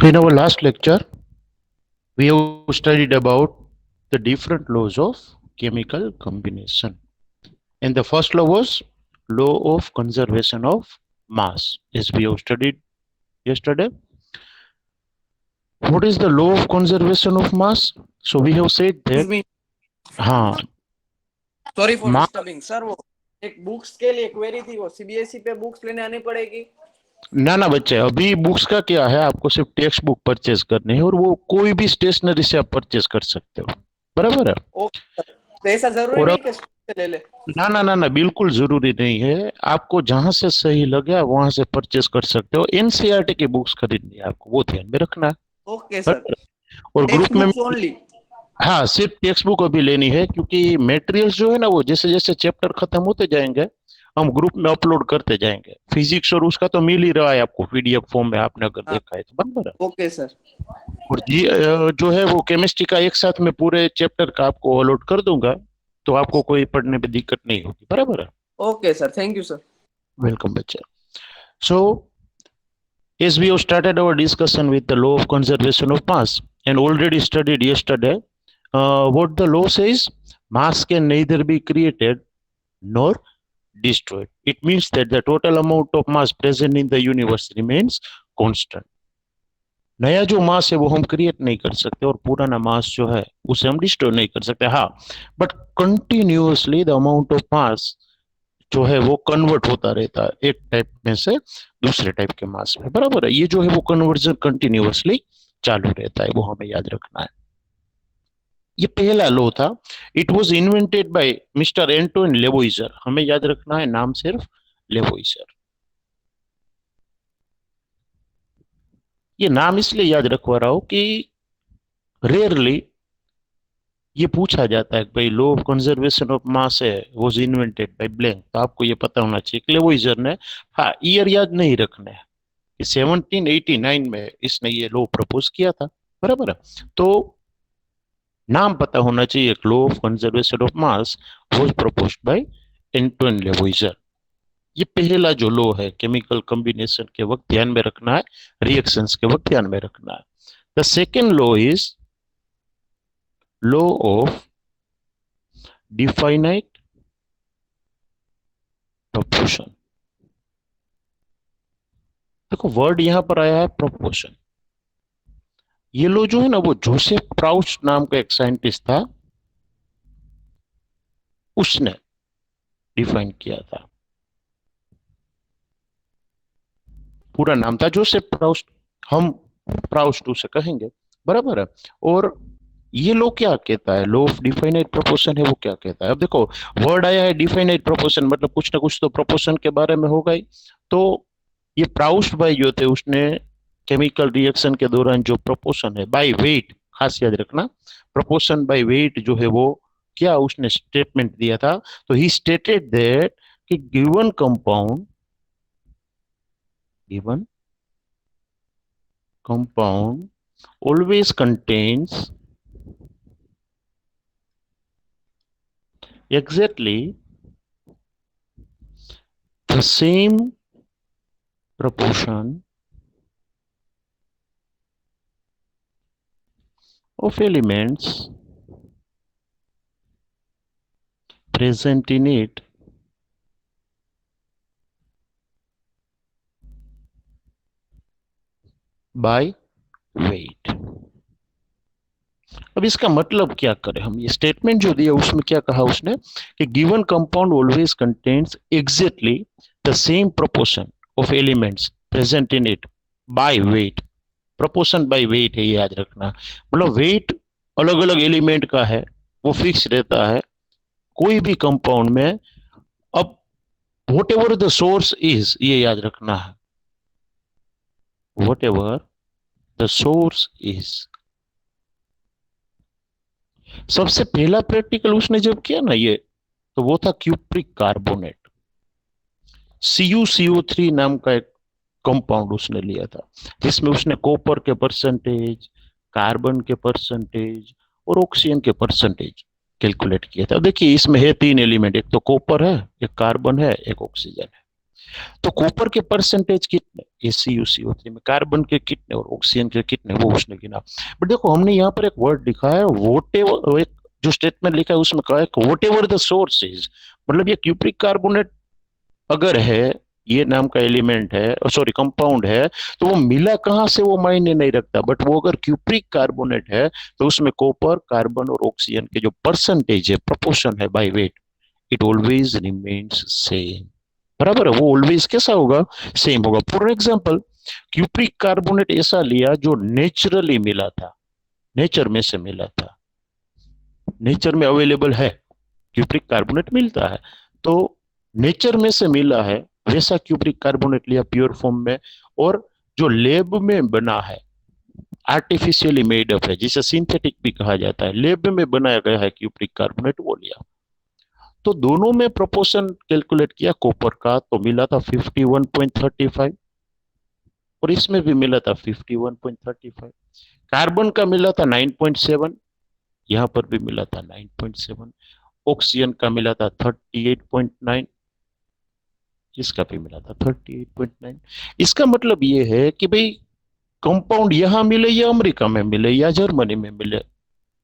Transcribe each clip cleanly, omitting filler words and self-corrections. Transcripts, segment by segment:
So in our last lecture, we have studied about the different laws of chemical combination. And the first law was law of conservation of mass, as we have studied yesterday. What is the law of conservation of mass? So we have said that Excuse me, हाँ sorry for mass disturbing sir. वो एक books के लिए query थी, वो CBSE पे books लेने आनी पड़ेगी। ना बच्चे अभी बुक्स का क्या है आपको सिर्फ टेक्स्ट बुक परचेज करनी है और वो कोई भी स्टेशनरी से आप परचेज कर सकते हो बराबर है ओके सर, तो ऐसा जरूरी और नहीं कि से ले ले। ना बिल्कुल जरूरी नहीं है आपको जहां से सही लगे आप वहां से परचेज कर सकते हो एनसीईआरटी की बुक्स खरीदनी है आपको वो ध्यान में रखना है ओके सर, बराबर है? और टेक्स्ट ग्रुप में बुक्स ओनली। हाँ सिर्फ टेक्स्ट बुक अभी लेनी है क्योंकि मटेरियल्स जो है ना वो जैसे जैसे चैप्टर खत्म होते जाएंगे हम ग्रुप में अपलोड करते जाएंगे फिजिक्स और उसका तो मिल ही रहा है आपको पीडीएफ फॉर्म में आपने अगर हाँ, देखा है तो बराबर है ओके सर। और जी जो है वो केमिस्ट्री का एक साथ में पूरे चैप्टर का आपको अपलोड कर दूंगा तो आपको कोई पढ़ने में दिक्कत नहीं होगी बराबर है okay sir, thank you sir. Welcome बच्चे सो as we have started our discussion with the law of conservation of mass and already studied yesterday, what the law says, mass can neither be created nor destroyed. It means that the total amount of mass present in the universe remains constant. नया जो मास है वो हम create नहीं कर सकते और पुराना मास जो है उसे हम डिस्ट्रॉय नहीं कर सकते हाँ but continuously the amount of mass जो है वो कन्वर्ट होता रहता है एक टाइप में से दूसरे टाइप के मास में बराबर है ये जो है वो कन्वर्जन कंटिन्यूअसली चालू रहता है वो हमें याद रखना है ये पहला लॉ था it was invented by mister Antoine Lavoisier हमें याद रखना है नाम सिर्फ लेवोइजर ये नाम इसलिए याद रखवा रहा हूं कि रेयरली ये पूछा जाता है कि भाई लॉ ऑफ कंजर्वेशन ऑफ मास है वाज इन्वेंटेड बाय ब्लैंक तो आपको ये पता होना चाहिए कि लेवोइजर ने हाँ ईयर याद नहीं रखना है कि 1789 में इसने ये लॉ प्रपोज किया था बराबर है तो नाम पता होना चाहिए law of conservation of mass was proposed by Antoine Lavoisier ये पहला जो लॉ है केमिकल कॉम्बिनेशन के वक्त ध्यान में रखना है रिएक्शंस के वक्त ध्यान में रखना है the second law is law of definite proportion देखो वर्ड यहां पर आया है प्रोपोर्शन ये लो जो है ना वो जोसेफ प्राउस्ट नाम का एक साइंटिस्ट था उसने डिफाइन किया था पूरा नाम था जोसेफ प्राउस्ट हम प्राउस्ट उसे कहेंगे बराबर है और ये लो क्या कहता है लॉ ऑफ डिफाइनाइट प्रोपोर्शन है वो क्या कहता है अब देखो वर्ड आया है डिफाइनाइट प्रोपोर्शन मतलब कुछ ना कुछ तो प्रोपोर्शन के बारे में होगा ही तो ये प्राउस्ट भाई जो थे उसने केमिकल रिएक्शन के दौरान जो प्रोपोर्शन है बाय वेट खास याद रखना प्रोपोर्शन बाय वेट जो है वो क्या उसने स्टेटमेंट दिया था तो ही स्टेटेड दैट कि given compound always contains exactly the same proportion of elements present in it by weight अब इसका मतलब क्या करें हम ये स्टेटमेंट जो दिया उसमें क्या कहा उसने कि given compound always contains exactly the same proportion of elements present in it by weight proportion by weight है ये याद रखना मतलब वेट अलग अलग एलिमेंट का है वो फिक्स रहता है कोई भी कंपाउंड में अब what ever the source is ये याद रखना है what ever the source is सबसे पहला प्रैक्टिकल उसने जब किया ना ये तो वो था क्यूप्रिक कार्बोनेट CuCO3 नाम का एक कंपाउंड उसने लिया था जिसमें उसने कॉपर के परसेंटेज कार्बन के परसेंटेज और ऑक्सीजन के परसेंटेज कैलकुलेट किया था देखिए इसमें है तीन एलिमेंट एक तो कॉपर है एक कार्बन है एक ऑक्सीजन है तो कॉपर के परसेंटेज कितने ACuCO3 में, कार्बन के कितने और ऑक्सीजन के कितने, वो उसने गिना। बट देखो हमने यहाँ पर एक वर्ड लिखा है वोट एवर, एक जो स्टेटमेंट लिखा है उसमें कहा है vote ever the source is, मतलब ये क्यूप्रिक कार्बोनेट अगर है, ये नाम का एलिमेंट है, सॉरी कंपाउंड है, तो वो मिला कहां से वो मायने नहीं रखता, बट वो अगर क्यूप्रिक कार्बोनेट है तो उसमें कॉपर, कार्बन और ऑक्सीजन के जो परसेंटेज है, प्रोपोर्शन है by weight, it always remains same. बराबर है, वो ऑलवेज कैसा होगा, सेम होगा। फॉर एग्जाम्पल क्यूप्रिक कार्बोनेट ऐसा लिया जो नेचुरली मिला था, नेचर में से मिला था, नेचर में अवेलेबल है, क्यूप्रिक कार्बोनेट मिलता है, तो नेचर में से मिला है वैसा क्यूप्रिक कार्बोनेट लिया प्योर फॉर्म में, और जो लैब में बना है, आर्टिफिशियली मेड अप है, जिसे सिंथेटिक भी कहा जाता है, लैब में बनाया गया है क्यूप्रिक कार्बोनेट, वो लिया। तो दोनों में प्रोपोर्शन कैलकुलेट किया, कॉपर का तो मिला था 51.35, और इसमें भी मिला था 51.35। कार्बन का मिला था 9.7, यहां पर भी मिला था 9.7। ऑक्सीजन का मिला था 38.9, इसका भी मिला था 38.9। इसका मतलब ये है कि भाई कंपाउंड यहां मिले या अमेरिका में मिले या जर्मनी में मिले,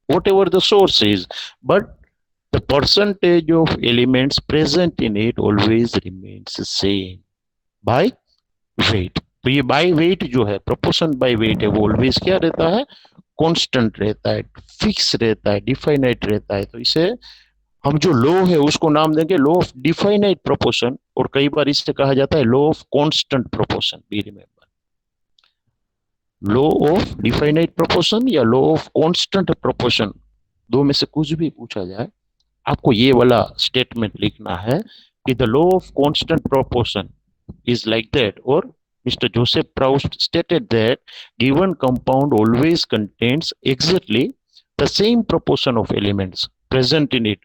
what ever the source is, but the percentage of elements present in it always remains same by weight। तो ये बाय वेट जो है, प्रोपोर्शन बाय वेट है, वो ऑलवेज क्या रहता है, कांस्टेंट रहता है, फिक्स रहता है, डिफाइनाइट रहता है। तो इसे हम जो लॉ है उसको नाम देंगे लॉ ऑफ डिफाइनाइट प्रोपोर्शन, और कई बार इसे कहा जाता है law of constant proportion. Be remember, law of definite proportion या लॉ ऑफ कांस्टेंट प्रोपोर्शन, दो में से कुछ भी पूछा जाए, आपको ये वाला स्टेटमेंट लिखना है कि the law of constant proportion is like that, or Mr. Joseph Proust stated that given compound always contains exactly the same proportion of elements present in it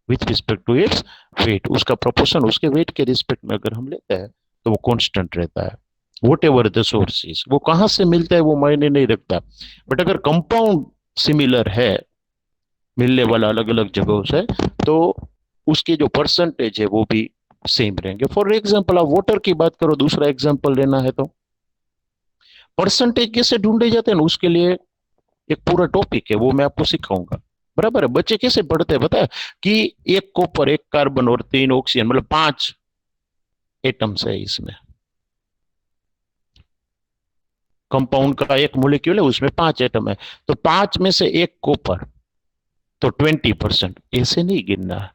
with respect to its weight। उसका proportion उसके weight के respect में अगर हम लेते हैं तो वो constant रहता है, वट एवर द सोर्सेज। वो कहां से मिलता है वो मायने नहीं रखता, बट अगर कंपाउंड सिमिलर है, मिलने वाला अलग अलग जगहों से, तो उसके जो परसेंटेज है वो भी सेम रहेंगे। फॉर एग्जाम्पल आप वाटर की बात करो, दूसरा एग्जाम्पल लेना है तो परसेंटेज कैसे ढूंढे जाते हैं ना, उसके लिए एक पूरा टॉपिक है, वो मैं आपको सिखाऊंगा। बराबर है, बच्चे कैसे पढ़ते हैं पता है, कि एक कॉपर, एक कार्बन और 3 ऑक्सीजन, मतलब 5 एटम्स है इसमें, कंपाउंड का एक मोलिक्यूल है उसमें 5 एटम है, तो 5 में से एक कॉपर, तो 20%, ऐसे नहीं गिनना है।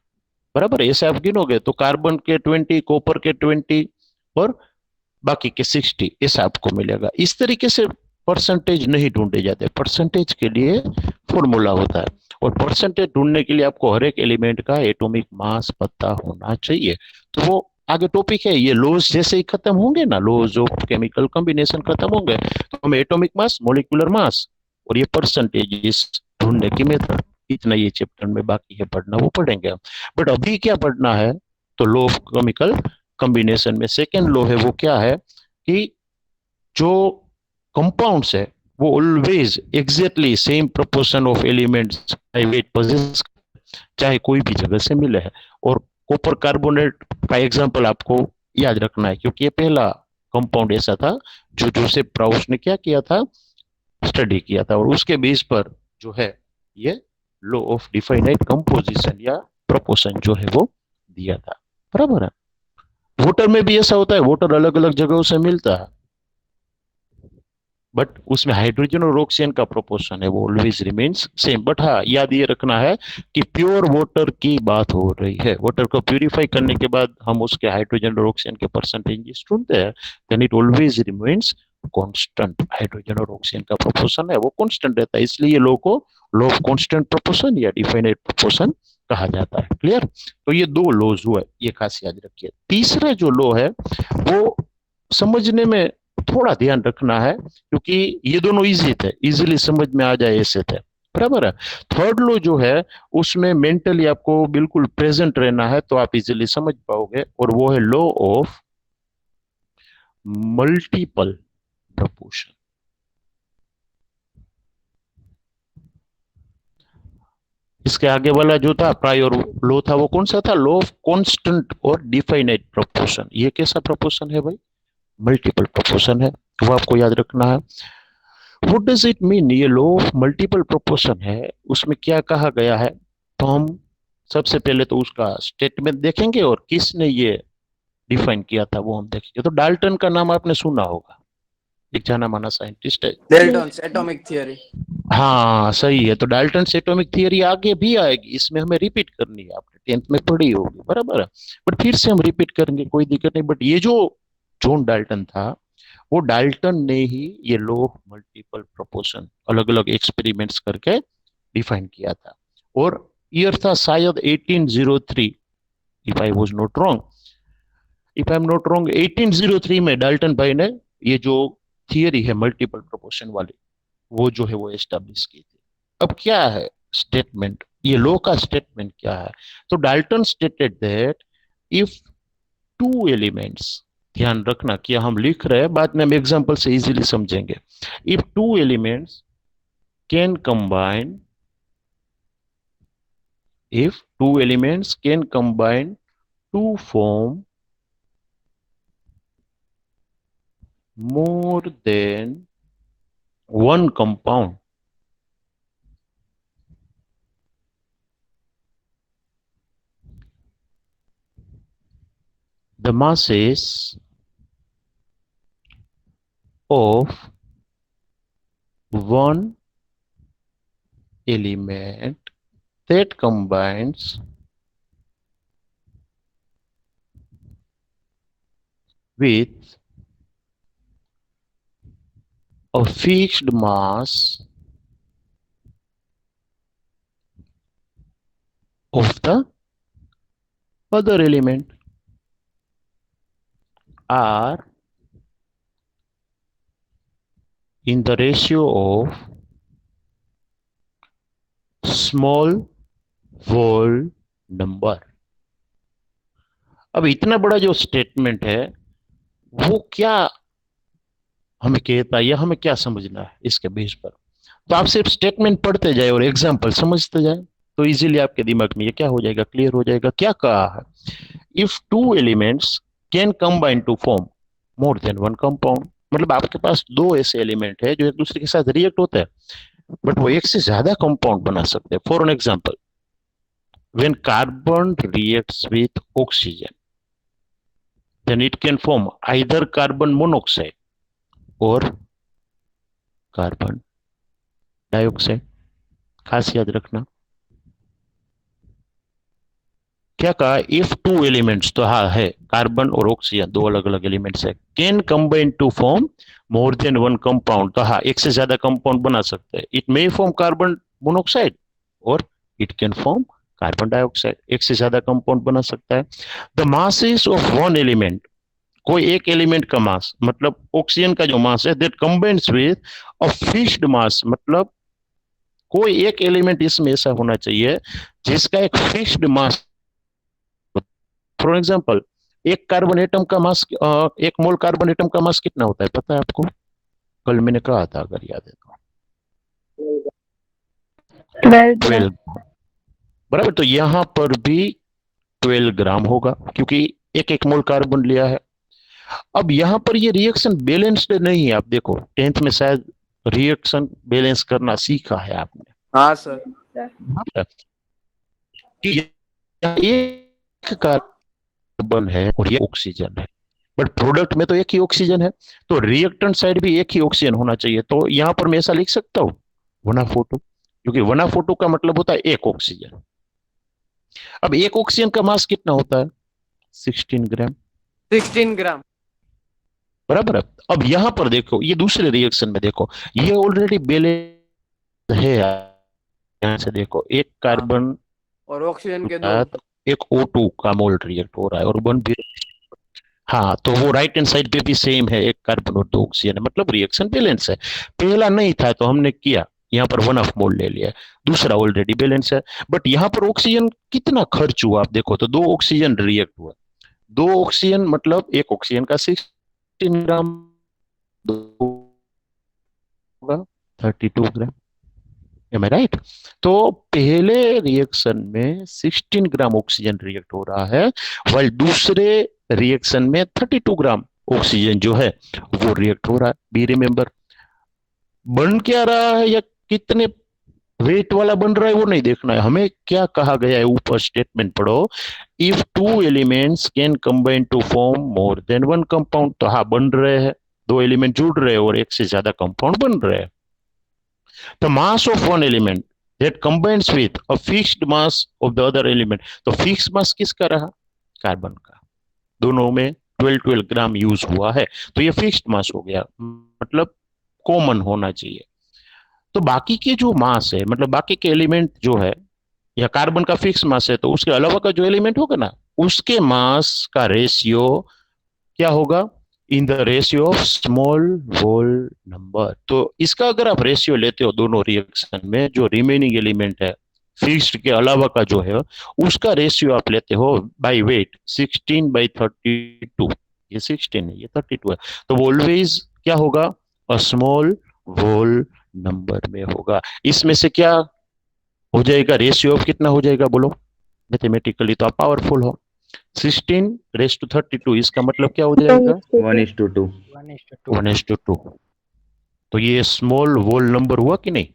बराबर, ऐसे आप गिनोगे तो कार्बन के 20, कॉपर के 20 और बाकी के 60, ऐसा आपको मिलेगा। इस तरीके से परसेंटेज नहीं ढूंढे जाते, परसेंटेज के लिए फॉर्मूला होता है, और परसेंटेज ढूंढने के लिए आपको हर एक एलिमेंट का एटॉमिक मास पता होना चाहिए। तो वो आगे टॉपिक है, ये लॉज जैसे ही खत्म होंगे ना, लॉज ऑफ केमिकल कॉम्बिनेशन खत्म होंगे, तो हमें एटॉमिक मास, मॉलिक्यूलर मास और ये परसेंटेज ढूंढने की मेथड, इतना ये चैप्टर में बाकी है पढ़ना, वो पढ़ेंगे हम। बट अभी क्या पढ़ना है, तो लॉ ऑफ केमिकल कॉम्बिनेशन में सेकेंड लॉ है, वो क्या है कि जो कंपाउंड्स है वो always exactly same proportion of elements by weight possess, चाहे कोई भी जगह से मिले है। और कॉपर कार्बोनेट का एग्जांपल आपको याद रखना है, क्योंकि ये पहला कंपाउंड ऐसा था जो जोसेफ प्राउस ने क्या किया था, स्टडी किया था, और उसके बेस पर जो है ये लॉ ऑफ डिफाइनाइट कंपोजिशन या प्रोपोर्शन जो है वो दिया था। बराबर है, वाटर में भी ऐसा होता है, वाटर अलग अलग जगहों से मिलता है, बट उसमें हाइड्रोजन और ऑक्सीजन का प्रोपोर्शन है वो ऑलवेज रिमेन्स सेम। बट हाँ, याद ये रखना है कि प्योर वाटर की बात हो रही है, वाटर को प्यूरिफाई करने के बाद हम उसके हाइड्रोजन और ऑक्सीजन के परसेंटेज ढूंढते हैं, then it always remains constant. Hydrogen और ऑक्सीजन का प्रोपोर्शन है वो कांस्टेंट रहता है, इसलिए लो को लो ऑफ कांस्टेंट प्रोपोर्शन या डिफाइनाइट प्रोपोर्शन कहा जाता है। क्लियर, तो ये दो लॉज हुए, ये खास याद रखिए। तीसरा जो लॉ है वो समझने में थोड़ा ध्यान रखना है, क्योंकि ये दोनों इजी थे, इजीली समझ में आ जाए ऐसे थे। बराबर है, थर्ड लो जो है उसमें मेंटली आपको बिल्कुल प्रेजेंट रहना है, तो आप इजीली समझ पाओगे, और वो है लॉ ऑफ मल्टीपल इसके आगे वाला जो था प्रायर लॉ था वो कौन सा था? लॉ ऑफ कांस्टेंट और डिफाइनाइट प्रोपोर्शन। ये कैसा प्रोपोर्शन है भाई? मल्टीपल प्रोपोर्शन है, वो आपको याद रखना है। What does it mean? ये लॉ ऑफ मल्टीपल प्रोपोर्शन है, उसमें क्या कहा गया है? तो हम सबसे पहले तो उसका स्टेटमेंट देखेंगे और किसने ये डिफाइन किया था वो हम देखेंगे। तो डाल्टन का नाम आपने सुना होगा, एक जाना माना साइंटिस्ट है। Dalton's atomic theory. हाँ सही है, तो डाल्टन एटॉमिक थियरी आगे भी आएगी, इसमें हमें रिपीट करनी है, आपने 10th में पढ़ी होगी, बराबर है। बट फिर से हम रिपीट करेंगे, कोई दिक्कत नहीं। बट ये जो जॉन डाल्टन था, वो डाल्टन ने ही ये लॉ ऑफ मल्टीपल प्रोपोर्शन अलग अलग एक्सपेरिमेंट्स करके डिफाइन किया था। और ईयर था शायद 1803, if I was not wrong, if I am not wrong 1803 में डाल्टन भाई ने ये जो थियरी है मल्टीपल प्रोपोर्शन वाली, वो जो है वो एस्टेब्लिश की थी। अब क्या है स्टेटमेंट, ये लॉ का स्टेटमेंट क्या है? तो Dalton stated that if two elements, ध्यान रखना कि हम लिख रहे हैं, बाद में हम एग्जांपल से इजीली समझेंगे। If two elements can combine, if two elements can combine to form more than one compound, the masses of one element that combines with a fixed mass of the other element are in the ratio of small whole number। अब इतना बड़ा जो statement है वो क्या हमें कहता है या हमें क्या समझना है इसके बेस पर? तो आप सिर्फ स्टेटमेंट पढ़ते जाए और एग्जाम्पल समझते जाए तो इजीली आपके दिमाग में ये क्या हो जाएगा, क्लियर हो जाएगा। क्या कहा है? If two elements can combine to form more than one compound, मतलब आपके पास दो ऐसे एलिमेंट है जो एक दूसरे के साथ रिएक्ट होते हैं, बट वो एक से ज्यादा कंपाउंड बना सकते हैं। For an example, when carbon reacts with oxygen, then it can form either carbon monoxide or carbon dioxide। खास याद रखना क्या कहा? इफ टू एलिमेंट्स, तो हाँ है कार्बन और ऑक्सीजन दो अलग अलग एलिमेंट्स है, can combine to form more than one compound, तो हाँ एक से ज्यादा कंपाउंड बना सकते हैं। It may form carbon monoxide और it can form carbon dioxide, एक से ज्यादा कंपाउंड बना सकता है। The masses of one element, कोई एक एलिमेंट का मास, मतलब ऑक्सीजन का जो मास है, that combines with a fixed mass, मतलब कोई एक एलिमेंट इसमें ऐसा होना चाहिए जिसका एक फिक्स्ड मास। फॉर एग्जांपल, एक कार्बन एटम का मास, एक मोल कार्बन एटम का मास कितना होता है पता है आपको? कल मैंने कहा था, अगर याद है तो 12, बराबर। तो यहां पर भी 12 ग्राम होगा क्योंकि एक एक मोल कार्बन लिया है। अब यहां पर ये रिएक्शन बैलेंस्ड नहीं है, आप देखो 10th में शायद रिएक्शन बैलेंस करना सीखा है आपने। हाँ सर। कि एक कार्बन है और ये ऑक्सीजन है, बट प्रोडक्ट में तो एक ही ऑक्सीजन है, तो रिएक्टेंट साइड भी एक ही ऑक्सीजन होना चाहिए। तो यहां पर मैं ऐसा लिख सकता हूँ 1 ऑफ 2, क्योंकि 1 ऑफ 2 का मतलब होता है एक ऑक्सीजन। अब एक ऑक्सीजन का मास कितना होता है? 16 ग्राम, 16 ग्राम। बराबर है। अब यहां पर देखो, ये दूसरे रिएक्शन में देखो, ये ऑलरेडी बैलेंस है। यहां से देखो, एक कार्बन और ऑक्सीजन के दो। साथ एक O2 का मोल रिएक्ट हो रहा है और बन भी, हाँ तो वो राइट हैंड साइड पे भी सेम है, एक कार्बन और दो ऑक्सीजन है, मतलब रिएक्शन बैलेंस है। पहला नहीं था तो हमने किया, यहाँ पर 1 ऑफ मोल ले लिया, दूसरा ऑलरेडी बैलेंस है। बट यहाँ पर ऑक्सीजन कितना खर्च हुआ आप देखो तो 2 ऑक्सीजन रिएक्ट हुआ, 2 ऑक्सीजन मतलब एक ऑक्सीजन का 16 ग्राम होगा 32 ग्राम, एम आई राइट? तो पहले रिएक्शन में 16 ग्राम ऑक्सीजन रिएक्ट हो रहा है, वाइल दूसरे रिएक्शन में 32 ग्राम ऑक्सीजन जो है वो रिएक्ट हो रहा है। बी रिमेंबर, बन क्या रहा है या कितने वेट वाला बन रहा है वो नहीं देखना है हमें, क्या कहा गया है ऊपर स्टेटमेंट पढ़ो। If two elements can combine to form more than one compound, तो हाँ बन रहे हैं, दो एलिमेंट जुड़ रहे हैं और एक से ज्यादा कंपाउंड बन रहे हैं। The mass of one element that combines with a fixed mass of the other element, तो fixed mass किसका रहा? कार्बन का। दोनों में 12-12 ग्राम यूज हुआ है, तो ये फिक्स्ड मास हो गया, मतलब कॉमन होना चाहिए। तो बाकी के जो मास है, मतलब बाकी के एलिमेंट जो है, या कार्बन का फिक्स मास है, तो उसके अलावा का जो एलिमेंट होगा ना, उसके मास का रेशियो क्या होगा? In the ratio of small whole number. तो इसका अगर आप रेशियो लेते हो दोनों रिएक्शन में, जो रिमेनिंग एलिमेंट है फिक्स्ड के अलावा का जो है, उसका रेशियो आप लेते हो बाय वेट 16/32। ये 16 है, ये 32 है, तो वो ऑलवेज क्या होगा? अ स्मॉल होल नंबर में होगा। इसमें से क्या हो जाएगा? रेशियो ऑफ कितना हो जाएगा बोलो? मैथमेटिकली तो आप पावरफुल हो। 16 रेस टू 32, इसका मतलब क्या हो जाएगा? 1:2। 1:2। 1:2। तो ये स्मॉल होल नंबर हुआ कि नहीं?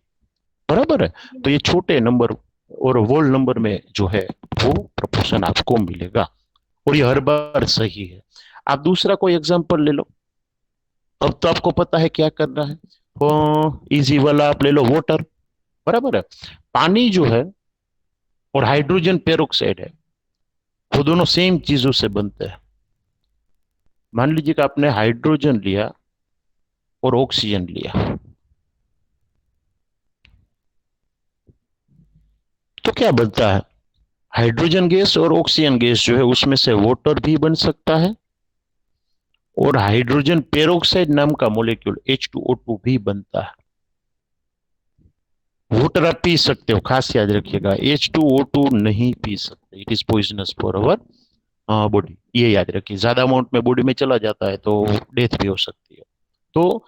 बराबर है। तो ये छोटे नंबर और होल नंबर में जो है वो प्रोपोर्शन आपको मिलेगा, और ये हर बार सही है। आप दूसरा कोई एग्जांपल ले लो। अब तो आपको पता है क्या करना है। इजी वाला आप ले लो, वाटर। बराबर है। पानी जो है और हाइड्रोजन पेरोक्साइड है, वो दोनों सेम चीजों से बनते हैं। मान लीजिए कि आपने हाइड्रोजन लिया और ऑक्सीजन लिया, तो क्या बनता है? हाइड्रोजन गैस और ऑक्सीजन गैस जो है उसमें से वाटर भी बन सकता है, और हाइड्रोजन पेरोक्साइड नाम का मोलेक्यूल H2O2 भी बनता है। वाटर आप पी सकते हो, खास याद रखिएगा, H2O2 नहीं पी सकते, it is poisonous for our body, ये याद रखिए। ज्यादा अमाउंट में बॉडी में चला जाता है तो डेथ भी हो सकती है। तो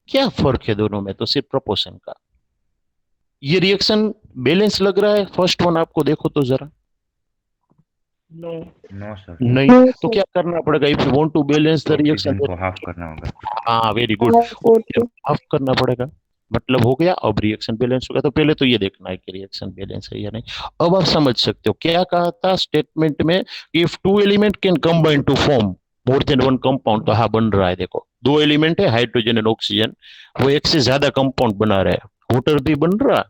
क्या फर्क है दोनों में? तो सिर्फ प्रोपोर्शन का। ये रिएक्शन बैलेंस लग रहा है, फर्स्ट वन आपको देखो तो जरा। नो। नो सर, नहीं, तो क्या करना पड़ेगा? If you want to balance the oxygen reaction, को हाफ करना होगा। हाँ वेरी गुड, हाफ करना पड़ेगा, मतलब हो गया। अब रिएक्शन बैलेंस हो गया। तो पहले तो ये देखना है कि रिएक्शन बैलेंस है या नहीं। अब आप समझ सकते हो क्या कहा था स्टेटमेंट में, if two element can combine to form more than one compound, तो हाँ बन रहा है। देखो दो एलिमेंट है, हाइड्रोजन एंड ऑक्सीजन, वो एक से ज्यादा कंपाउंड बना रहे हैं, वाटर भी बन रहा है,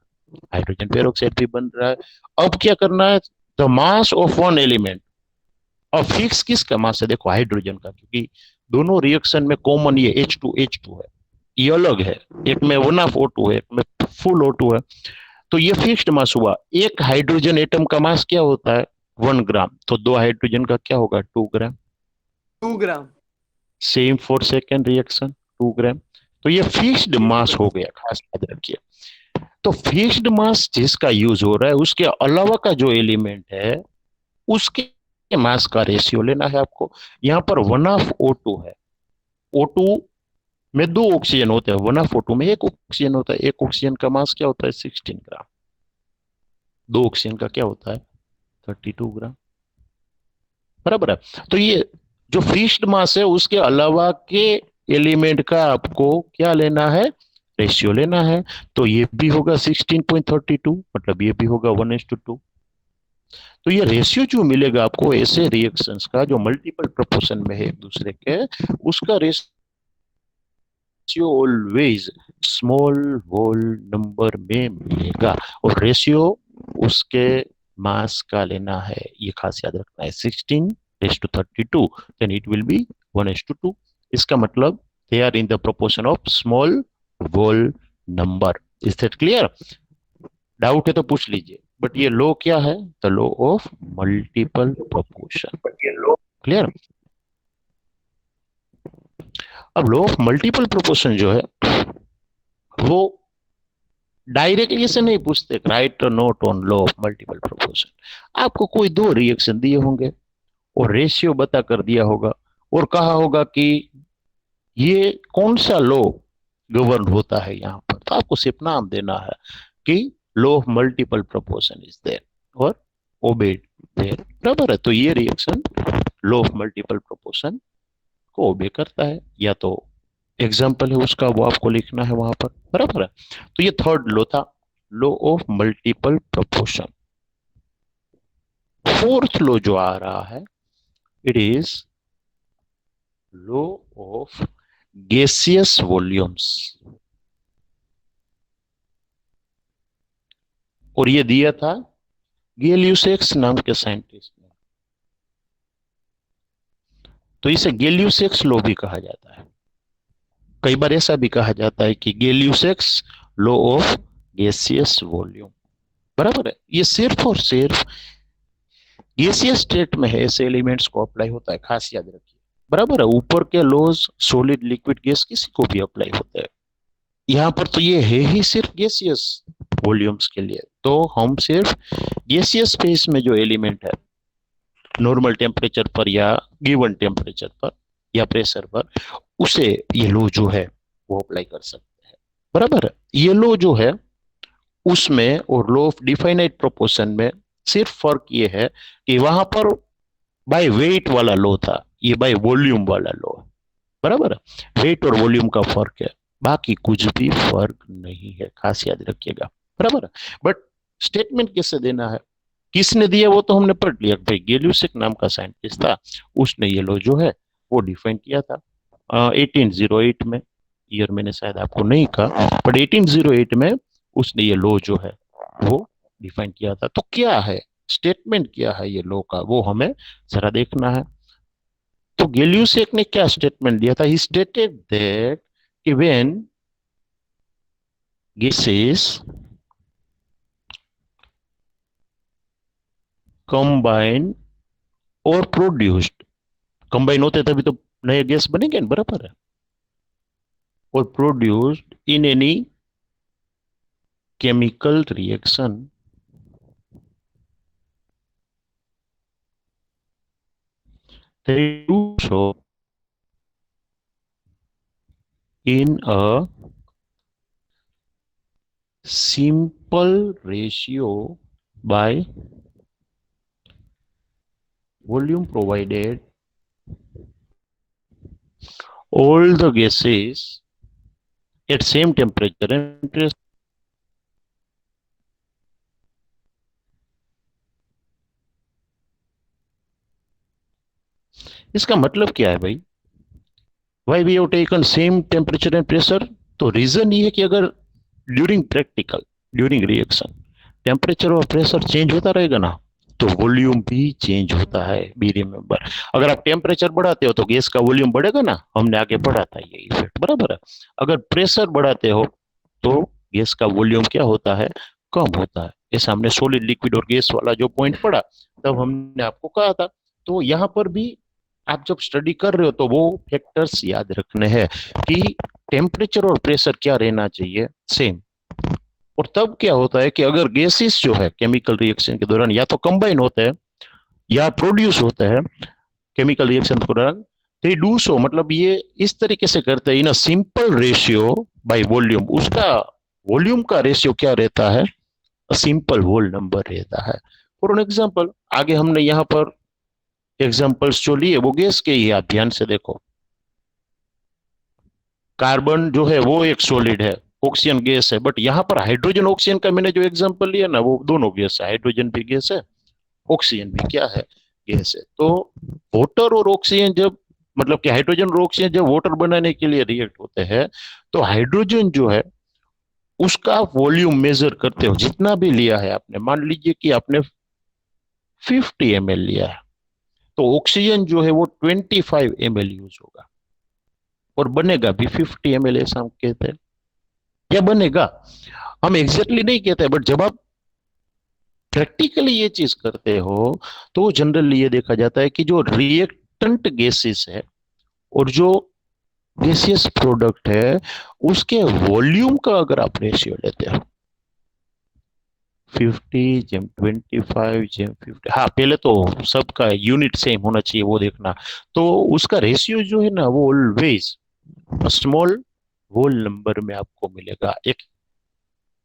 हाइड्रोजन पेरोक्साइड भी बन रहा है। अब क्या करना है? The mass of one element. और फिक्स किसका मास है? देखो हाइड्रोजन का, क्योंकि दोनों रिएक्शन में कॉमन ये H2H2 है, ये अलग है, एक में 1/2O2 है, एक में फुल O2 है। तो ये फिक्स्ड मास हुआ। एक हाइड्रोजन एटम का मास क्या होता है? 1 ग्राम, तो दो हाइड्रोजन का क्या होगा? 2 ग्राम। 2 ग्राम। सेम फॉर सेकेंड रिएक्शन, 2 ग्राम। तो ये फिक्स्ड मास हो गया, खास याद रखिए। तो फिक्स्ड मास जिसका यूज हो रहा है, उसके अलावा का जो एलिमेंट है उसके मास का रेशियो लेना है आपको। यहाँ पर 1/2O2 है, O2 में दो ऑक्सीजन होते हैं, 1/2O2 में एक ऑक्सीजन होता है। एक ऑक्सीजन का मास क्या होता है? 16 ग्राम। दो ऑक्सीजन का क्या होता है? 32 ग्राम। बराबर है। तो ये जो फिक्स्ड मास है उसके अलावा के एलिमेंट का आपको क्या लेना है? रेशियो लेना है। तो ये भी होगा 16.32, मतलब ये भी होगा 1:2। तो ये रेशियो जो मिलेगा आपको ऐसे रिएक्शंस का जो मल्टीपल प्रोपोर्शन में है एक दूसरे के, उसका ratio always small whole number में मिलेगा, और रेशियो उसके मास का लेना है, ये खास याद रखना है। 16:32, देन इट विल बी 1:2। इसका मतलब they are in the proportion of small whole number. Is that clear? Doubt है तो पूछ लीजिए। बट ये लॉ क्या है? The law of multiple proportion. Clear? अब लॉ ऑफ मल्टीपल प्रोपोर्शन जो है वो डायरेक्टली से नहीं पूछते, write note on law of multiple proportion. आपको कोई दो रिएक्शन दिए होंगे और रेशियो बता कर दिया होगा, और कहा होगा कि ये कौन सा लॉ गवर्न होता है यहाँ पर, तो आपको सिर्फ नाम देना है कि law of multiple proportion is there और ओबेड देयर, बराबर है। तो ये reaction law of multiple proportion को ओबे करता है, या तो एग्जाम्पल है उसका वो आपको लिखना है वहां पर, बराबर है। तो ये थर्ड लॉ था, law of multiple proportion. Fourth law जो आ रहा है, it is law of gaseous volumes, और ये दिया था गैलियोसेक्स नाम के साइंटिस्ट ने। तो इसे गैलियोसेक्स लॉ भी कहा जाता है। कई बार ऐसा भी कहा जाता है कि गैलियोसेक्स लॉ ऑफ गैसियस वॉल्यूम, बराबर है। ये सिर्फ और सिर्फ गैसियस स्टेट में है ऐसे एलिमेंट्स को अप्लाई होता है, खास याद रखिए, बराबर है। ऊपर के लॉज सॉलिड लिक्विड गैस किसी को भी अप्लाई होते हैं, यहाँ पर तो ये है ही सिर्फ गैसियस वॉल्यूम्स के लिए। तो हम सिर्फ गैसियस फेज में जो एलिमेंट है नॉर्मल टेम्परेचर पर या गिवन टेम्परेचर पर या प्रेशर पर, उसे ये लॉ जो है वो अप्लाई कर सकते हैं, बराबर है। ये लॉ जो है उसमें और लॉ ऑफ डिफाइनाइट प्रोपोर्शन में सिर्फ फर्क ये है कि वहां पर बाय वेट वाला लॉ था, ये बाय वॉल्यूम वाला लॉ है, बराबर है। वेट और वॉल्यूम का फर्क है, बाकी कुछ भी फर्क नहीं है, खास याद रखिएगा, बराबर है। बट स्टेटमेंट कैसे देना है, किसने दिया वो तो हमने पढ़ लिया, भाई गैल्यूसेक नाम का साइंटिस्ट था, उसने ये लॉ जो है वो डिफाइन किया था 1808 में। ईयर मैंने शायद आपको नहीं कहा, बट 1808 में उसने ये लॉ जो है वो डिफाइन किया था। तो क्या है स्टेटमेंट, क्या है ये लॉ का, वो हमें जरा देखना है। तो गैल्यूसेक ने क्या स्टेटमेंट दिया था, ही स्टेटेड दैट कि व्हेन gases combine और प्रोड्यूस्ड, कंबाइन होते तभी तो नए गैस बनेंगे ना, बराबर है, और produced in any chemical reaction they do so in a simple ratio by volume provided all the gases at same temperature and pressure। इसका मतलब क्या है भाई, why we have taken same temperature and pressure. तो reason ये है कि अगर during practical, during reaction temperature और प्रेशर चेंज होता रहेगा ना, तो वॉल्यूम भी चेंज होता है। बी रिमेंबर, अगर आप टेम्परेचर बढ़ाते हो तो गैस का वॉल्यूम बढ़ेगा ना, हमने आगे पढ़ा था ये इफेक्ट, बराबर है। अगर प्रेशर बढ़ाते हो तो गैस का वॉल्यूम क्या होता है, कम होता है। ऐसा हमने सॉलिड लिक्विड और गैस वाला जो पॉइंट पढ़ा तब हमने आपको कहा था। तो यहाँ पर भी आप जब स्टडी कर रहे हो तो वो फैक्टर्स याद रखने हैं कि टेम्परेचर और प्रेशर क्या रहना चाहिए, सेम। और तब क्या होता है कि अगर गैसेस जो है केमिकल रिएक्शन के दौरान या तो कंबाइन होते हैं या प्रोड्यूस होते हैं केमिकल रिएक्शन के दौरान, दे डू सो, मतलब ये इस तरीके से करते हैं in a simple ratio by volume. उसका वॉल्यूम का रेशियो क्या रहता है, सिंपल होल नंबर रहता है। फॉर एन एग्जांपल, आगे हमने यहाँ पर एग्जांपल्स जो लिए वो गैस के ही, आप ध्यान से देखो। कार्बन जो है वो एक सॉलिड है, ऑक्सीजन गैस है, बट यहाँ पर हाइड्रोजन ऑक्सीजन का मैंने जो एग्जांपल लिया ना, वो दोनों गैस है, हाइड्रोजन भी गैस है, ऑक्सीजन भी क्या है, गैस है। तो वाटर और ऑक्सीजन जब, मतलब कि हाइड्रोजन और ऑक्सीजन जब वाटर बनाने के लिए रिएक्ट होते हैं, तो हाइड्रोजन जो है उसका वॉल्यूम मेजर करते हो, जितना भी लिया है आपने, मान लीजिए कि आपने 50 ml लिया है, तो ऑक्सीजन जो है वो 25 ml यूज होगा, और बनेगा भी 50 ml, ऐसा हम कहते हैं। क्या बनेगा हम एग्जैक्टली नहीं कहते, बट जब आप प्रैक्टिकली ये चीज करते हो तो जनरली ये देखा जाता है कि जो रिएक्टेंट गैसेस है और जो गैसियस प्रोडक्ट है उसके वॉल्यूम का अगर आप रेशियो लेते हो 50 जेम 25 जेम 50, हाँ पहले तो सबका यूनिट सेम होना चाहिए वो देखना। तो उसका रेशियो जो है ना वो ऑलवेज स्मॉल होल नंबर में आपको मिलेगा, एक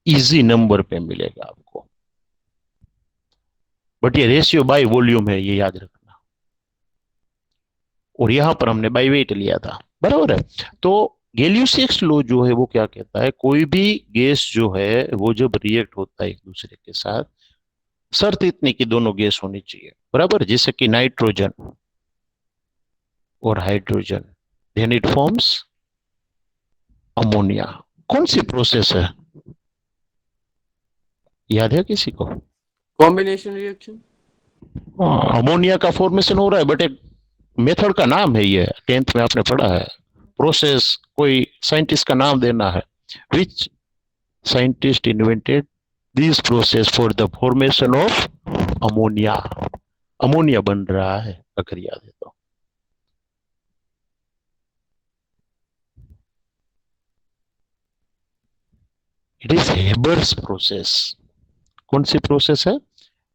इजी नंबर पे मिलेगा आपको, बट ये रेशियो बाय वॉल्यूम है, ये याद रखना। और यहां पर हमने बाय वेट लिया था, बराबर है। तो गैलियोसियस लॉ जो है वो क्या कहता है, कोई भी गैस जो है वो जब रिएक्ट होता है एक दूसरे के साथ, शर्त इतनी कि दोनों गैस होनी चाहिए, बराबर। जैसे कि नाइट्रोजन और hydrogen, then it forms ammonia. कौन सी प्रोसेस है, याद है किसी को? Combination reaction. अमोनिया का फॉर्मेशन हो रहा है, बट एक मेथड का नाम है ये, 10th में आपने पढ़ा है। प्रोसेस कोई साइंटिस्ट का नाम देना है, which scientist invented this process for the formation of ammonia. Ammonia बन रहा है अगर याद है तो। It is Haber's process. कौन सी प्रोसेस है?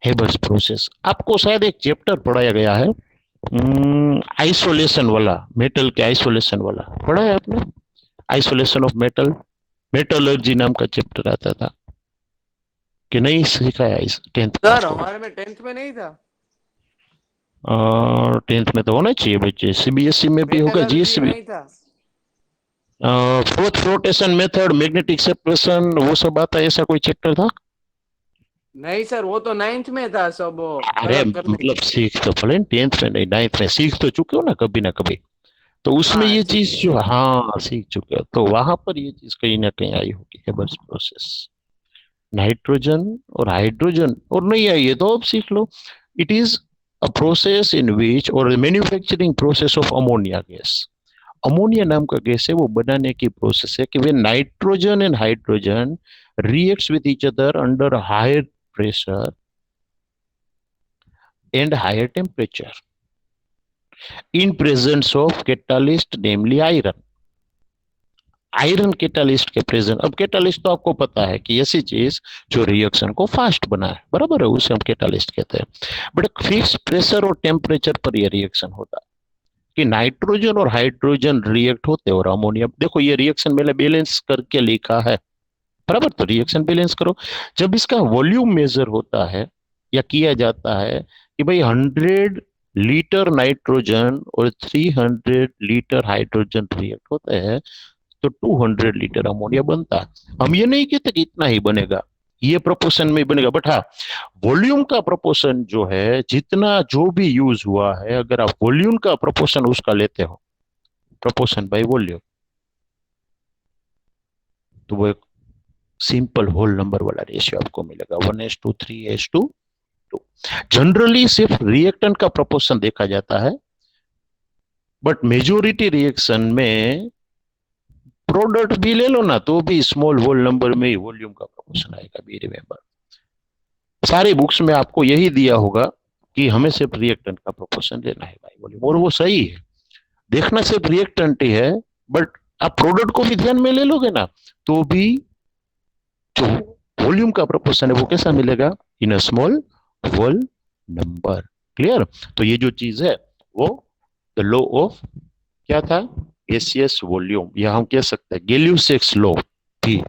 Haber's process. आपको शायद एक चैप्टर पढ़ाया गया है आइसोलेशन वाला, मेटल के आइसोलेशन वाला पढ़ा है आपने? आइसोलेशन ऑफ मेटल, मेटलर्जी नाम का चैप्टर आता था कि नहीं सिखाया इस 10th में सर आपको? हमारे में 10th में नहीं था। 10th में तो होना चाहिए बच्चे, सीबीएसई में भी होगा, मेटलर्जी जीएससी में। नहीं था। Fourth flotation method, magnetic separation, वो सब आता है, ऐसा कोई चैप्टर था? नहीं सर, वो तो 9th में था सब, वो अरे गलत कर दी। मतलब सीख तो भले 10th में नहीं, 9th में सीख तो चुके हो ना कभी, तो उसमें हाँ ये ठीक चीज है। जो, हाँ सीख चुके हो, तो वहां पर ये चीज कहीं ना कहीं आई होगी, हेबर्स प्रोसेस। नाइट्रोजन और हाइड्रोजन और नहीं आई है तो अब सीख लो। It is a process in which, और manufacturing process of ammonia gas. Ammonia नाम का गैस है, वो बनाने की प्रोसेस है कि वे nitrogen and hydrogen reacts with each other under higher pressure and higher temperature in presence of catalyst namely iron. Iron catalyst के प्रेजेंट, अब कैटालिस्ट तो आपको पता है कि ऐसी चीज जो रिएक्शन को फास्ट बनाए, बराबर है, उसे हम कैटालिस्ट कहते हैं। बट एक फिक्स प्रेशर और टेम्परेचर पर यह रिएक्शन होता है कि नाइट्रोजन और हाइड्रोजन रिएक्ट होते हैं, और अमोनिया, देखो ये रिएक्शन मैंने बैलेंस करके लिखा है, बराबर। तो रिएक्शन बैलेंस करो। जब इसका वॉल्यूम मेजर होता है या किया जाता है कि भाई 100 लीटर नाइट्रोजन और 300 लीटर हाइड्रोजन रिएक्ट होते हैं, तो 200 लीटर अमोनिया बनता है। हम ये नहीं कहते कि इतना ही बनेगा, ये प्रोपोर्शन में बनेगा, बट हाँ, वॉल्यूम का प्रोपोर्शन जो है, जितना जो भी यूज हुआ है, अगर आप वॉल्यूम का प्रोपोर्शन उसका लेते हो, प्रोपोर्शन बाय वॉल्यूम, तो वो एक सिंपल होल नंबर वाला रेशियो आपको मिलेगा, 1:3:2। जनरली सिर्फ रिएक्टेंट का प्रोपोर्शन देखा जाता है, बट मेजोरिटी रिएक्शन में प्रोडक्ट भी ले लो ना, तो भी स्मॉल होल नंबर में ही वॉल्यूम का प्रोपोर्शन आएगा, बी रिमेंबर। सारी बुक्स में आपको यही दिया होगा कि हमें सिर्फ रिएक्टेंट का प्रोपोर्शन लेना है बाय वॉल्यूम, और वो सही है, देखना सिर्फ रिएक्टेंट ही है, बट आप प्रोडक्ट को भी ध्यान में ले लोगे ना, तो भी जो वॉल्यूम का प्रोपोर्शन है वो कैसा मिलेगा, in a small whole number. Clear? तो ये जो चीज है वो द लॉ ऑफ क्या था, गैसियस वॉल्यूम, या हम कह सकते हैं गैलियोसियस लॉ भी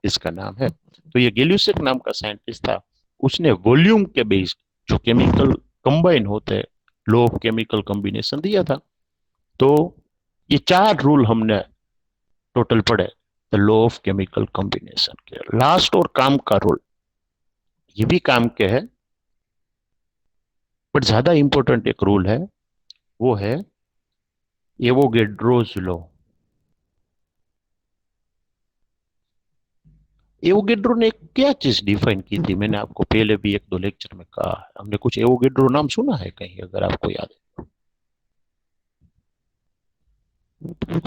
इसका नाम है। तो ये गैलियोसियस नाम का साइंटिस्ट था, उसने वॉल्यूम के बेस्ड जो केमिकल कंबाइन होते हैं, लॉ ऑफ केमिकल कॉम्बिनेशन दिया था। तो ये 4 रूल हमने टोटल पढ़े the law of chemical combination के। लास्ट और काम का रूल, ये भी काम के है, बट ज्यादा इंपॉर्टेंट एक रूल है, वो है एवोगेड्रोस लॉ। एवोगेड्रो ने क्या चीज डिफाइन की थी, मैंने आपको पहले भी 1-2 लेक्चर में कहा है, हमने कुछ एवोगेड्रो नाम सुना है कहीं, अगर आपको याद है?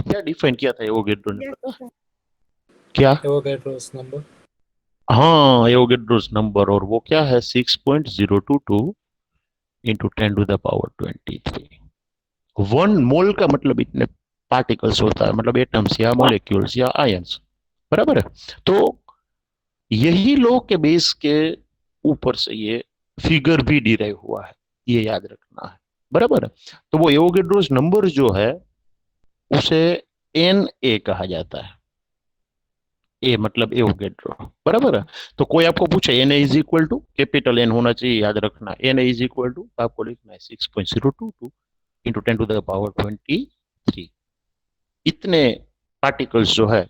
क्या डिफाइन किया था एवोगेड्रो ने, पता है? क्या? Avogadro's number. हाँ, एवोगेड्रोस नंबर, और वो क्या है, 6.022 इंटू 10⁻23। 1 मोल का मतलब इतने पार्टिकल्स होता है, मतलब एटम्स या मॉलिक्यूल्स या आयंस, बराबर है। तो यही लॉ के बेस के ऊपर से ये फिगर भी डिराइव हुआ है, ये याद रखना है, बराबर है। तो वो एवोगेड्रोस नंबर जो है उसे एन ए कहा जाता है, ए मतलब एवोगेड्रो, बराबर है। तो कोई आपको पूछे N is equal to, capital N होना चाहिए, याद रखना, एन इज इक्वल टू आपको लिखना है 6.022 इंटू 10⁻23। इतने पार्टिकल्स जो है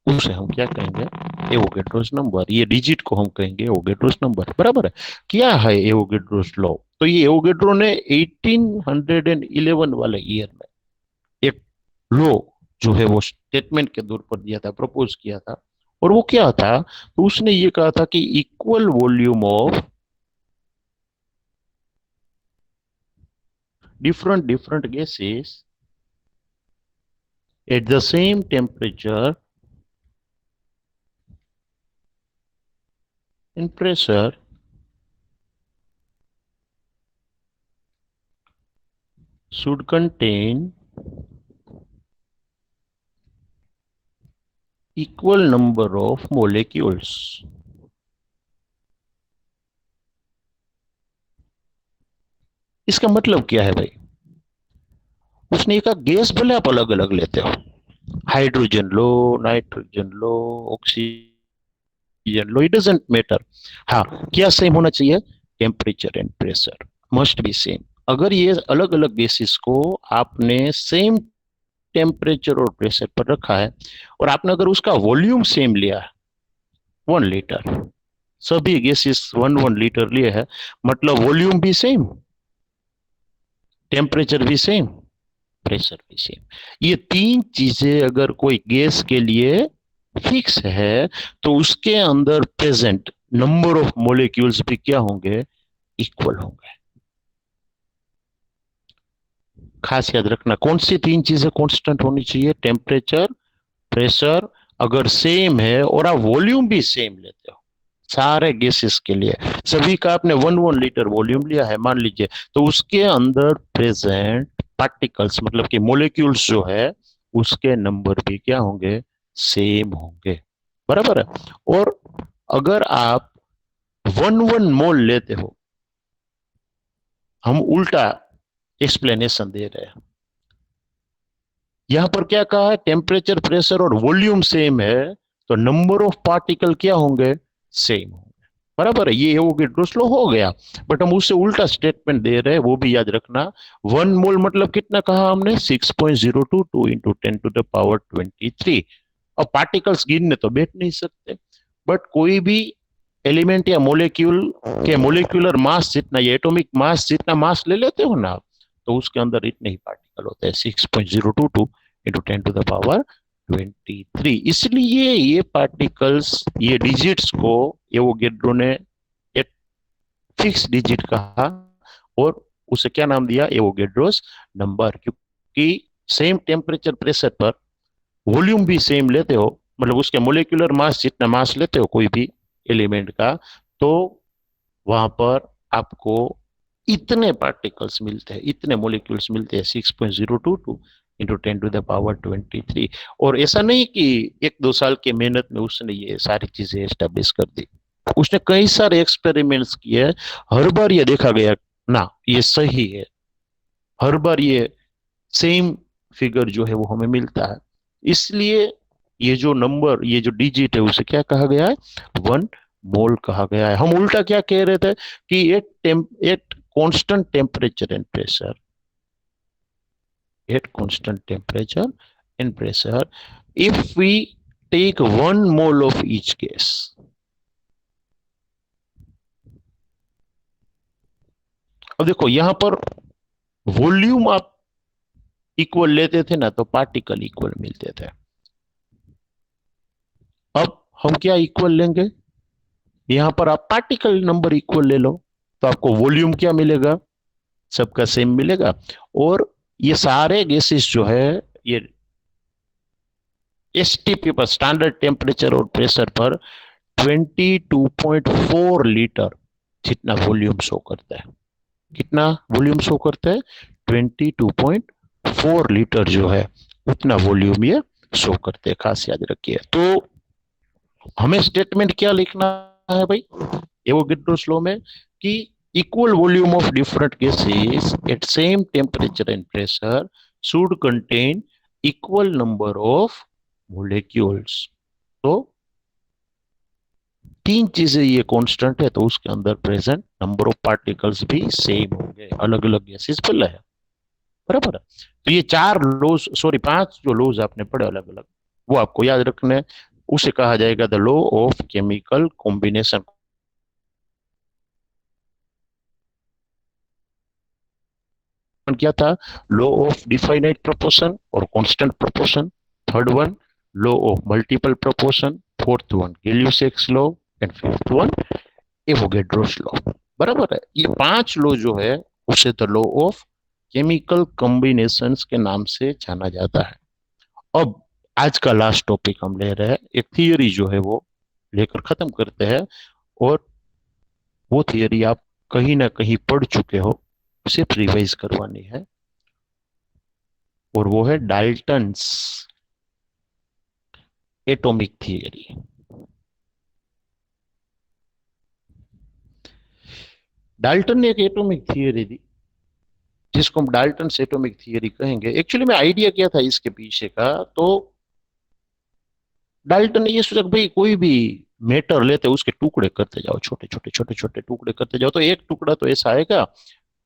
उसे हम क्या कहेंगे, एवोगेड्रोस नंबर। ये डिजिट को हम कहेंगे एवोगेड्रोस नंबर, बराबर है। क्या है एवोगेड्रोस लॉ? तो ये एवोगेड्रो ने 1811 वाले ईयर में एक लॉ जो है वो स्टेटमेंट के तौर पर दिया था, प्रपोज किया था। और वो क्या था, तो उसने ये कहा था कि equal volume of different different gases at the same temperature and pressure should contain equal number of molecules. इसका मतलब क्या है भाई? उसने कहा गैस भले आप अलग अलग लेते हो, hydrogen low, nitrogen low, oxygen low, it doesn't matter. हाँ, क्या सेम होना चाहिए? Temperature and pressure must be same. अगर ये अलग अलग गैसेस को आपने सेम टेम्परेचर और प्रेशर पर रखा है और आपने अगर उसका वॉल्यूम सेम लिया है 1 लीटर, सभी गैसेस 1 1 लीटर लिए है, मतलब वॉल्यूम भी सेम, टेम्परेचर भी सेम, प्रेशर भी सेम। ये तीन चीजें अगर कोई गैस के लिए फिक्स है तो उसके अंदर प्रेजेंट नंबर ऑफ मॉलिक्यूल्स भी क्या होंगे? इक्वल होंगे। खास याद रखना, कौन सी तीन चीजें कांस्टेंट होनी चाहिए? टेम्परेचर, प्रेशर अगर सेम है और आप वॉल्यूम भी सेम लेते हो सारे गैसेस के लिए, सभी का आपने 1 1 लीटर वॉल्यूम लिया है मान लीजिए, तो उसके अंदर प्रेजेंट पार्टिकल्स मतलब कि मॉलिक्यूल्स जो है उसके नंबर भी क्या होंगे? सेम होंगे, बराबर है। और अगर आप 1 1 मोल लेते हो, हम उल्टा एक्सप्लेनेशन दे रहे हैं। यहां पर क्या कहा है? टेम्परेचर, प्रेशर और वॉल्यूम सेम है तो नंबर ऑफ पार्टिकल क्या होंगे? सेम होंगे, बराबर है। ये एवोगेड्रोस लॉ हो गया, बट हम उससे उल्टा स्टेटमेंट दे रहे हैं, वो भी याद रखना। 1 मोल मतलब कितना कहा हमने? 6.022 इंटू 10⁻23। अब पार्टिकल्स गिनने तो बैठ नहीं सकते, बट कोई भी एलिमेंट या मोलिक्यूल के मोलिकुलर मास जितना, ये एटॉमिक मास जितना मास ले लेते हो ना आप, तो उसके अंदर इतने ही पार्टिकल होते हैं, 6.022 इंटू 10⁻23। इसलिए ये पार्टिकल्स, ये डिजिट्स को एवोगेड्रो ने एक फिक्स डिजिट कहा और उसे क्या नाम दिया? Avogadro's number. क्योंकि सेम टेम्परेचर प्रेशर पर वॉल्यूम भी सेम लेते हो, मतलब उसके मोलिकुलर मास जितना मास लेते हो कोई भी एलिमेंट का, तो वहां पर आपको इतने पार्टिकल्स मिलते हैं, इतने मॉलिक्यूल्स मिलते हैं, 6.022 इंटू 10⁻23। और ऐसा नहीं कि 1 2 साल की मेहनत में उसने ये सारी चीजें एस्टेब्लिश कर दी, उसने कई सारे एक्सपेरिमेंट्स किए, हर बार ये देखा गया ना ये सही है, हर बार ये सेम फिगर जो है वो हमें मिलता है। इसलिए ये जो नंबर, ये जो डिजिट है उसे क्या कहा गया है? 1 मोल कहा गया है। हम उल्टा क्या कह रहे थे कि at constant temperature and pressure, at constant temperature and pressure, if we take 1 mole of each gas, अब देखो यहां पर वॉल्यूम आप इक्वल लेते थे ना तो पार्टिकल इक्वल मिलते थे। अब हम क्या इक्वल लेंगे? यहां पर आप पार्टिकल नंबर इक्वल ले लो तो आपको वॉल्यूम क्या मिलेगा? सबका सेम मिलेगा। और ये सारे गैसेस जो है ये एसटीपी पर, स्टैंडर्ड टेम्परेचर और प्रेशर पर 22.4 लीटर जितना वॉल्यूम शो करता है। कितना वॉल्यूम शो करता है? 22.4 लीटर जो है उतना वॉल्यूम ये शो करते हैं, खास याद रखिए। तो हमें स्टेटमेंट क्या लिखना है भाई एवोगेड्रोस लॉ में? कि equal volume of different gases at same temperature and pressure should contain equal number of molecules. तो तीन चीजें ये कांस्टेंट है तो उसके अंदर प्रेजेंट नंबर ऑफ पार्टिकल्स भी सेम होंगे, अलग अलग गैसेस पहले है, बराबर है। तो ये चार लॉज, सॉरी पांच जो लॉज आपने पढ़े अलग अलग, वो आपको याद रखने हैं। उसे कहा जाएगा the law of chemical combination. क्या था? लॉ ऑफ डिफाइनाइट प्रोपोर्शन और constant proportion. Third one law of multiple proportion. Fourth one Gay Lussac's law. And fifth one Avogadro's law. बराबर है। ये पांच लॉ जो है उसे the law of chemical combinations के नाम से जाना जाता है। अब आज का लास्ट टॉपिक हम ले रहे हैं, एक थियरी जो है वो लेकर खत्म करते हैं। और वो थियरी आप कहीं ना कहीं पढ़ चुके हो, सिर्फ रिवाइज करवानी है, और वो है डाल्टन्स एटॉमिक थियरी। डाल्टन ने एक एटॉमिक थियरी दी जिसको हम डाल्टन एटॉमिक थियरी कहेंगे। एक्चुअली में आइडिया क्या था इसके पीछे का, तो डाल्टन ने ये सोचा कि भाई कोई भी मैटर लेते उसके टुकड़े करते जाओ, छोटे छोटे छोटे छोटे टुकड़े करते जाओ, तो एक टुकड़ा तो ऐसा आएगा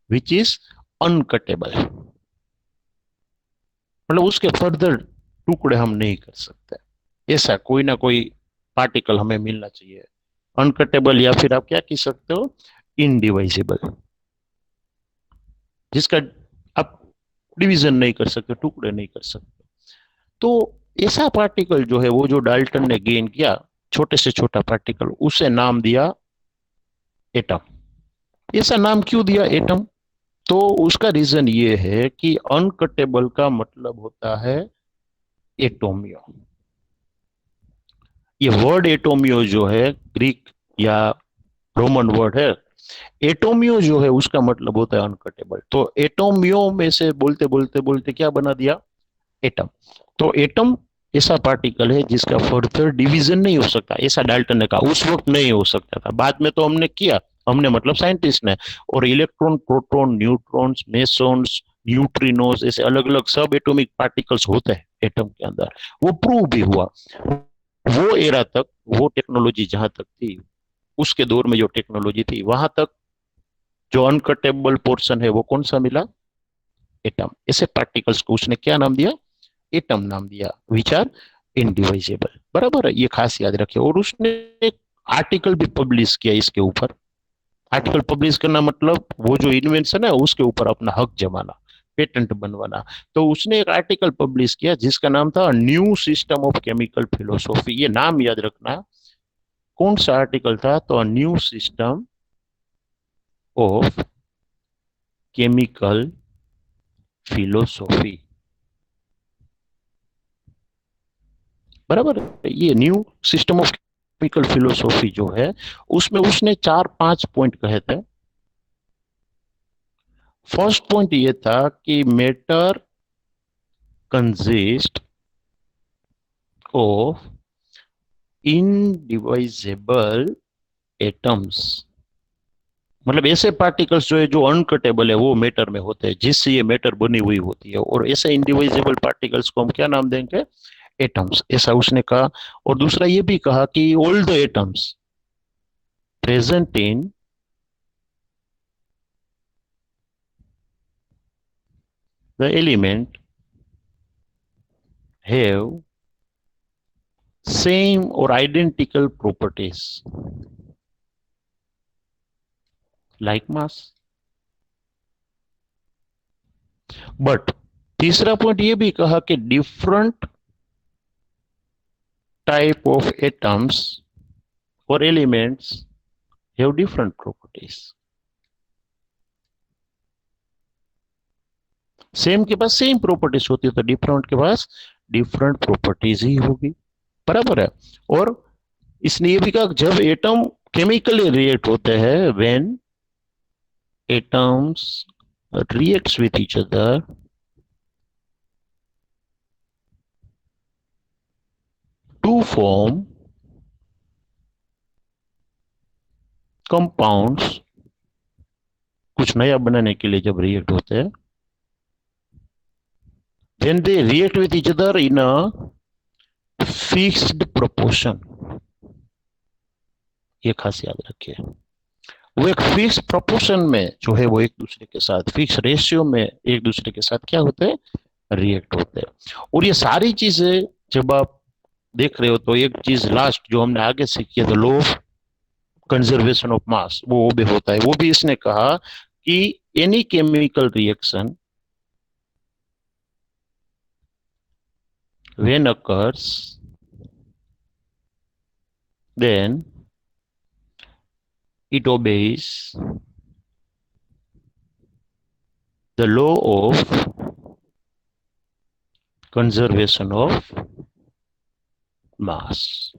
विच इज अनकटेबल, मतलब उसके फर्दर टुकड़े हम नहीं कर सकते। ऐसा कोई ना कोई पार्टिकल हमें मिलना चाहिए, अनकटेबल, या फिर आप क्या कह सकते हो, इनडिवाइजेबल, जिसका आप डिवीजन नहीं कर सकते, टुकड़े नहीं कर सकते। तो ऐसा पार्टिकल जो है वो जो डाल्टन ने गेन किया, छोटे से छोटा पार्टिकल, उसे नाम दिया एटम। ऐसा नाम क्यों दिया एटम? तो उसका रीजन ये है कि अनकटेबल का मतलब होता है एटोमियो। ये वर्ड एटोमियो जो है ग्रीक या रोमन वर्ड है। एटोमियो जो है उसका मतलब होता है अनकटेबल। तो एटोमियो में से बोलते बोलते बोलते क्या बना दिया, एटम। तो एटम ऐसा पार्टिकल है जिसका फर्दर डिवीजन नहीं हो सकता, ऐसा डाल्टन ने कहा। उस वक्त नहीं हो सकता था, बाद में तो हमने किया, हमने मतलब साइंटिस्ट ने। और इलेक्ट्रॉन, प्रोटॉन, न्यूट्रॉन्स, मेसॉन्स, न्यूट्रिनोस, ऐसे अलग अलग सब एटॉमिक पार्टिकल्स होते हैं एटम के अंदर, वो प्रूव भी हुआ। वो एरा तक, वो टेक्नोलॉजी जहां तक थी, उसके दौर में जो टेक्नोलॉजी थी, वहां तक जो अनकटेबल पोर्शन है वो कौन सा मिला, एटम। ऐसे पार्टिकल्स को उसने क्या नाम दिया, एटम नाम दिया, विच आर इनडिवाइजेबल। बराबर है, ये खास याद रखिए। और उसने एक आर्टिकल भी पब्लिश किया इसके ऊपर। आर्टिकल पब्लिश करना मतलब वो जो इन्वेंशन है उसके ऊपर अपना हक जमाना, पेटेंट बनवाना। तो उसने एक आर्टिकल पब्लिश किया जिसका नाम था new system of chemical philosophy. ये नाम याद रखना। कौन सा आर्टिकल था? तो new system of chemical philosophy. बराबर, ये new system of chemical philosophy जो है उसमें उसने चार पांच पॉइंट कहे थे। फर्स्ट पॉइंट ये था कि matter consist of indivisible atoms. मतलब ऐसे पार्टिकल्स जो है जो अनकटेबल है वो मैटर में होते हैं, जिससे ये मैटर बनी हुई होती है। और ऐसे इंडिविजुअल पार्टिकल्स को हम क्या नाम देंगे, एटम्स, ऐसा उसने कहा। और दूसरा ये भी कहा कि all the atoms present in the element have same और identical properties like mass. But तीसरा पॉइंट ये भी कहा कि डिफरेंट टाइप ऑफ एटम्स और elements have different properties. Same के पास सेम प्रॉपर्टीज होती है तो डिफरेंट के पास डिफरेंट प्रॉपर्टीज ही होगी। बराबर है। और इसने ये भी कहा जब एटम केमिकली रिएक्ट होते हैं, when atoms reacts with each other, to form compounds, कुछ नया बनाने के लिए जब रिएक्ट होते हैं, then they react with each other in a fixed proportion, ये खास याद रखिए। वो एक फिक्स प्रोपोर्शन में जो है वो एक दूसरे के साथ फिक्स रेशियो में एक दूसरे के साथ क्या होते हैं, रिएक्ट होते हैं। और ये सारी चीजें जब आप देख रहे हो तो एक चीज लास्ट जो हमने आगे सीखी है, the law of conservation of मास, वो भी होता है। वो भी इसने कहा कि any chemical reaction when occurs then it obeys the law of conservation of mass.